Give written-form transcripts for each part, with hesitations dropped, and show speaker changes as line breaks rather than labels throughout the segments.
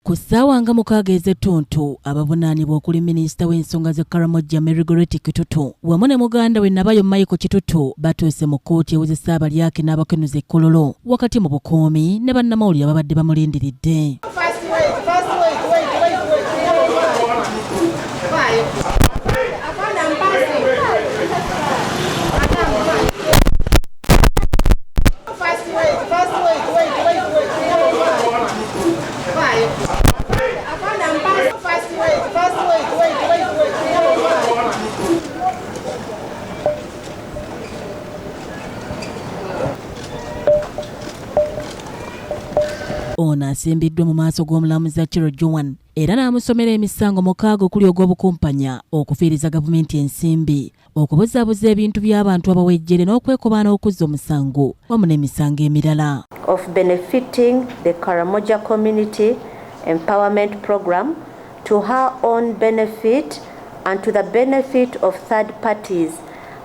Kusaawa nga Mukagga ezituutu abavananibwa okuli Minisita w'ensonga z'Ekaramoja Gorretti Kitutu wamu ne muganda we Naboya Kitutu batuuse mu kkooti ewuzisa abalyake n'abakenuzi ekkololo wakati mu bukuumi ne bannamawulire ababadde bamulindiridde. Ono asimbiddwa mu maaso g'omulamuzi Aciro Joan era n'amusomera Emisango Mukagga okuli ogw'obukumpanya okufiiriza gavumenti ensimbi okubuzaabuza ebintu by'abantu abawejjere n'okwekobaana okuzza omusango wamu n'emisango emirala.
Of benefiting the Karamoja Community Empowerment Program to her own benefit and to the benefit of third parties,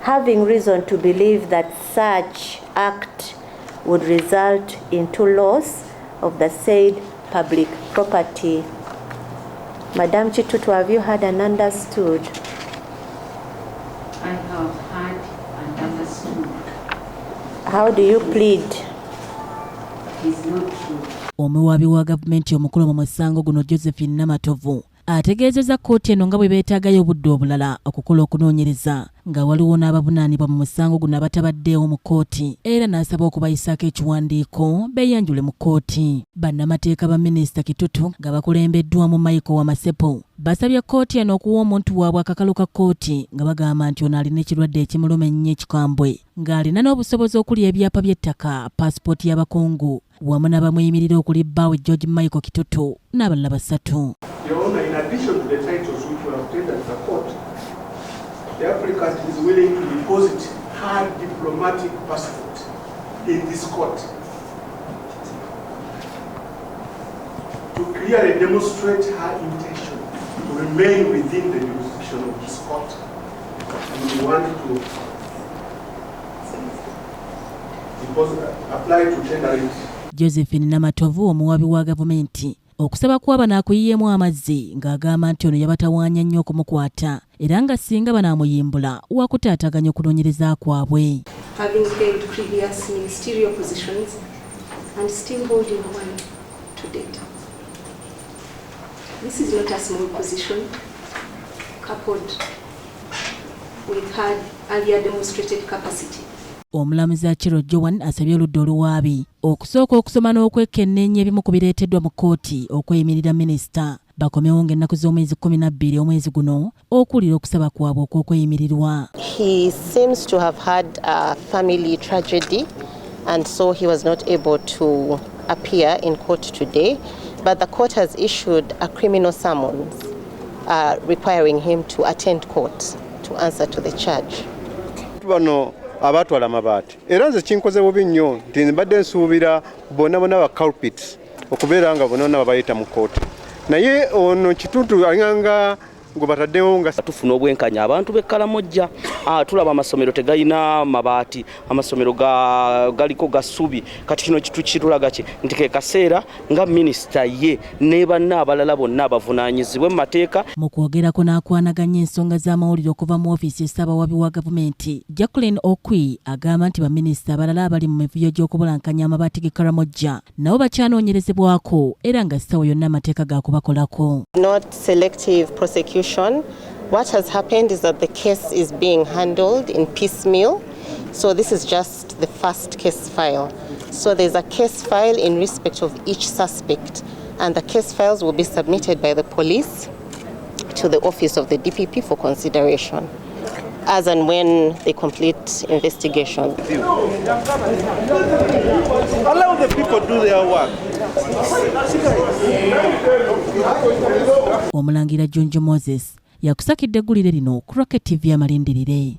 having reason to believe that such act would result into loss of the said public property. Madam Kitutu, have you heard and understood?
I have heard and understood.
How do you plead?
It is not true.
Omuwaabi wa gavumenti omukulu mu musango guno Josephine Namatovu ategeezezza kkooti eno nga bwe beetaagayo obudde obulala okukola okunoonyereza nga waliwo n'abavunaanibwa mu musango guno abatabaddeewo mu kkooti era n'asaba okubayisaako ekiwandiiko beeyanjule mu kkooti. Bannamateeka ba Minisita Kitutu nga bakulembeddwamu Michael Wamasepo basabye kkooti eno okuwa omuntu waabwe akakalu ka kkooti nga bagamba nti ono alina ekirwadde ekimuluma ennyo ekikambwe ng'alina n'obusobozi okuli ebyapa by'ettaka, paasipooti y'abakungu wamu n'abamuyimirira okuli bbaawe George Michael Kitutu n'abalala basatu.
Your Honor, in addition to the titles which you have tendered the court, the applicant is willing to deposit her diplomatic passport in this court to clearly demonstrate her intention to remain within the jurisdiction of this court. And we want to apply to tender it.
Josephine Namatovu omuwaabi wa gavumenti okusaba kw'aba n'akuyiyeemu amazzi ng'agamba nti ono yabatawaanya nnyo okumukwata era nga singa banaamuyimbula wakutaataganya okunoonyereza kwabwe.
Having held previous ministerial positions and still holding one to date. This is not a small position, coupled with her earlier demonstrated capacity.
Omulamuzi Aciro Joan asabye oludda oluwaabi okusooka okusoma n'okwekenneenya ebimu ku bireeteddwa mu kkooti okweyimirira minisita bakomewo ng'ennaku z'omwezi 12 omwezi guno okuwulira okusaba kwabwe okw'okweyimirirwa.
He seems to have had a family tragedy and so he was not able to appear in court today, but the court has issued a criminal summons requiring him to attend court to answer to the charge.
Bano abatwala amabaati era nze kinkoze bubi nnyo nti mbadde nsuubira bonna ba culprits okubeera nga bonna babayita mu kkooti naye ono Kitutu alinganga ngo bataddewo nga
tufuna obwenkanya abantu b'Ekaramoja. Tulaba amasomero tegayina mabaati, amasomero galiko gasubi. Kati kino kitulaga ki nti ke kaseera nga minisita ye ne banna abalala bonna abavunaanyizibwa mu mateeka.
Mu kwogerako n'akwanaganya ensonga z'amawulire okuva mu ofiisi y'Essaabawaabi wa gavumenti, Jacqueline Okwi agamba nti baminisita abalala abali mu mivuyo gy'okubulankanya amabaati g'Ekaramoja nabo bakyanoonyerezebwako era nga ssaawa yonna amateeka gaakubakolako.
Not selective prosecution. What has happened is that the case is being handled in piecemeal. So this is just the first case file. So there's a case file in respect of each suspect, and the case files will be submitted by the police to the office of the DPP for consideration as and when they complete investigation.
allow the people do their work.
Omulangira John Moses yakusakidde eggulire lino ku Rocket TV amalindirire.